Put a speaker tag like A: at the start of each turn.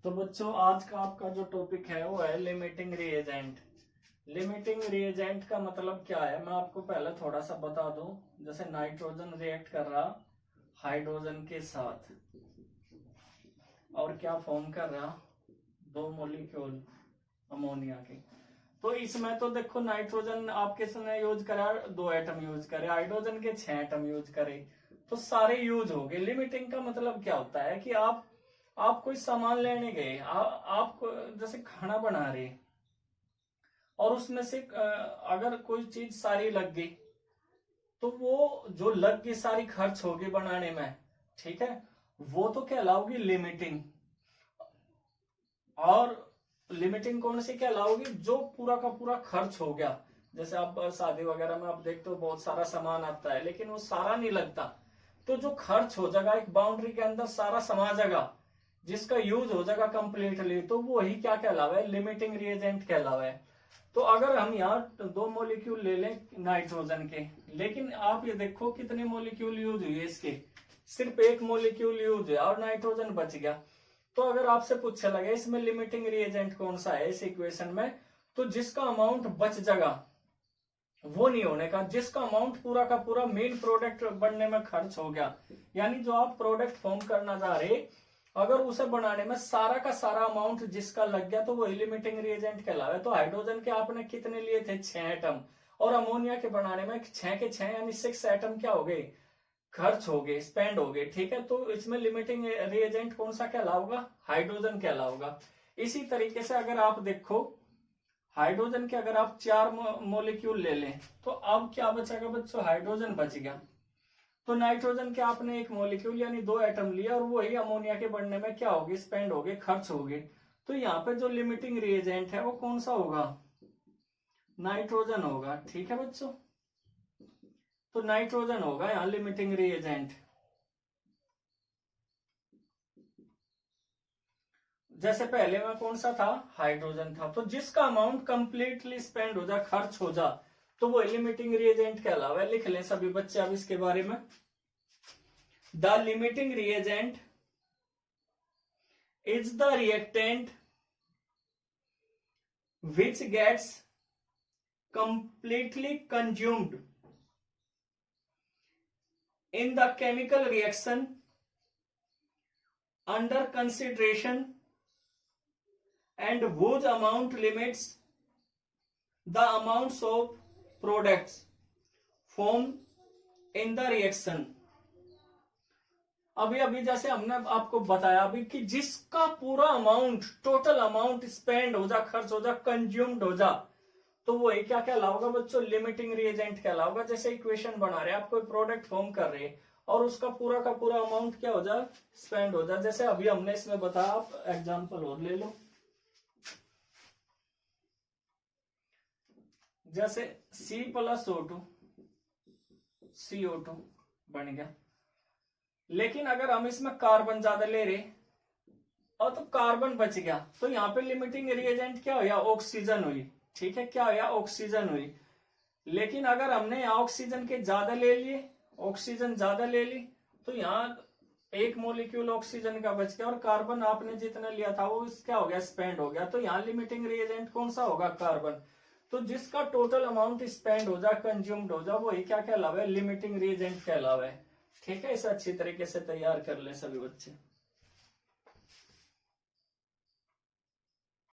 A: तो बच्चों आज का आपका जो टॉपिक है वो है लिमिटिंग रिएजेंट। लिमिटिंग रिएजेंट का मतलब क्या है, मैं आपको पहले थोड़ा सा बता दूं। जैसे नाइट्रोजन रिएक्ट कर रहा हाइड्रोजन के साथ और क्या फॉर्म कर रहा, दो मॉलिक्यूल अमोनिया के। तो इसमें तो देखो नाइट्रोजन आप किसने यूज करा, दो एटम यूज करे, हाइड्रोजन के 6 एटम यूज करे, तो सारे यूज हो गए। लिमिटिंग का मतलब क्या होता है कि आप कोई सामान लेने गए, आप जैसे खाना बना रहे और उसमें से अगर कोई चीज सारी लग गई तो वो जो लग गई सारी खर्च होगी बनाने में, ठीक है, वो तो कहलाओगी लिमिटिंग। और लिमिटिंग कौन सी कहलाओगी, जो पूरा का पूरा खर्च हो गया। जैसे आप शादी वगैरह में आप देखते हो बहुत सारा सामान आता है लेकिन वो सारा नहीं लगता, तो जो खर्च हो जाएगा एक बाउंड्री के अंदर सारा समा जाएगा, जिसका यूज हो जाएगा कंप्लीटली, तो वो ही क्या कहलावा है, लिमिटिंग रिएजेंट कहलावा है। तो अगर हम यहाँ दो मॉलिक्यूल ले लें नाइट्रोजन के, लेकिन आप ये देखो कितने मॉलिक्यूल यूज हुए इसके, सिर्फ एक मॉलिक्यूल यूज हुआ और नाइट्रोजन बच गया। तो अगर आपसे पूछा लगे इसमें लिमिटिंग रिएजेंट कौन सा है इस इक्वेशन में, तो जिसका अमाउंट बच जाएगा वो नहीं होने का, जिसका अमाउंट पूरा का पूरा मेन प्रोडक्ट बनने में खर्च हो गया, यानी जो आप प्रोडक्ट फॉर्म करना चाह रहे अगर उसे बनाने में सारा का सारा अमाउंट जिसका लग गया तो वो लिमिटिंग रिएजेंट कहलावे। तो हाइड्रोजन के आपने कितने लिए थे, 6 एटम, और अमोनिया के बनाने में 6 के 6 यानी 6 एटम क्या हो गए, खर्च हो गए, स्पेंड हो गए, ठीक है। तो इसमें लिमिटिंग रिएजेंट कौन सा कहलाऊगा, हाइड्रोजन कहलाऊगा। इसी तरीके से अगर आप देखो हाइड्रोजन के अगर आप 4 मॉलिक्यूल ले लें तो अब क्या बचेगा बच्चों, हाइड्रोजन बच गया। तो नाइट्रोजन के आपने एक मॉलिक्यूल यानी 2 एटम लिया और वही अमोनिया के बनने में क्या होगी, स्पेंड हो गए, खर्च हो गए। तो यहाँ पे जो लिमिटिंग रिएजेंट है वो कौन सा होगा, नाइट्रोजन होगा, ठीक है बच्चों। तो नाइट्रोजन होगा यहाँ लिमिटिंग रिएजेंट। जैसे पहले में कौन सा था, हाइड्रोजन था। तो जिसका अमाउंट कंप्लीटली स्पेंड हो जा, खर्च हो जा, तो वो लिमिटिंग रिएजेंट कहलावा है। लिख लें सभी बच्चे अब इसके बारे में। The limiting reagent is the reactant which gets completely consumed in the chemical reaction under consideration and whose amount limits the amounts of products formed in the reaction। अभी अभी जैसे हमने आपको बताया अभी कि जिसका पूरा अमाउंट, टोटल अमाउंट स्पेंड हो जा, खर्च हो जा, कंज्यूम्ड हो जा, तो वो क्या कहलाऊगा बच्चों, लिमिटिंग रिएजेंट कहलाऊगा। जैसे इक्वेशन बना रहे आप, कोई प्रोडक्ट फॉर्म कर रहे हैं और उसका पूरा का पूरा अमाउंट क्या हो जा, स्पेंड हो जा। जैसे अभी हमने इसमें बताया, आप एग्जाम्पल और ले लो। जैसे C+O2 CO2 बन गया, लेकिन अगर हम इसमें कार्बन ज्यादा ले रहे और तो कार्बन बच गया, तो यहाँ पे लिमिटिंग रिएजेंट क्या हुआ, ऑक्सीजन हुई, ठीक है, क्या हुआ, ऑक्सीजन हुई। लेकिन अगर हमने यहाँ ऑक्सीजन के ज्यादा ले लिए, ऑक्सीजन ज्यादा ले ली, तो यहाँ एक मोलिक्यूल ऑक्सीजन का बच गया और कार्बन आपने जितना लिया था वो क्या हो गया, स्पेंड हो गया। तो यहाँ लिमिटिंग रिएजेंट कौन सा होगा, कार्बन। तो जिसका टोटल अमाउंट स्पेंड हो जा, कंज्यूम्ड हो जा, वही क्या कहलावा है, लिमिटिंग रिएजेंट कहलावा है, ठीक है। इसे अच्छी तरीके से तैयार कर ले सभी बच्चे।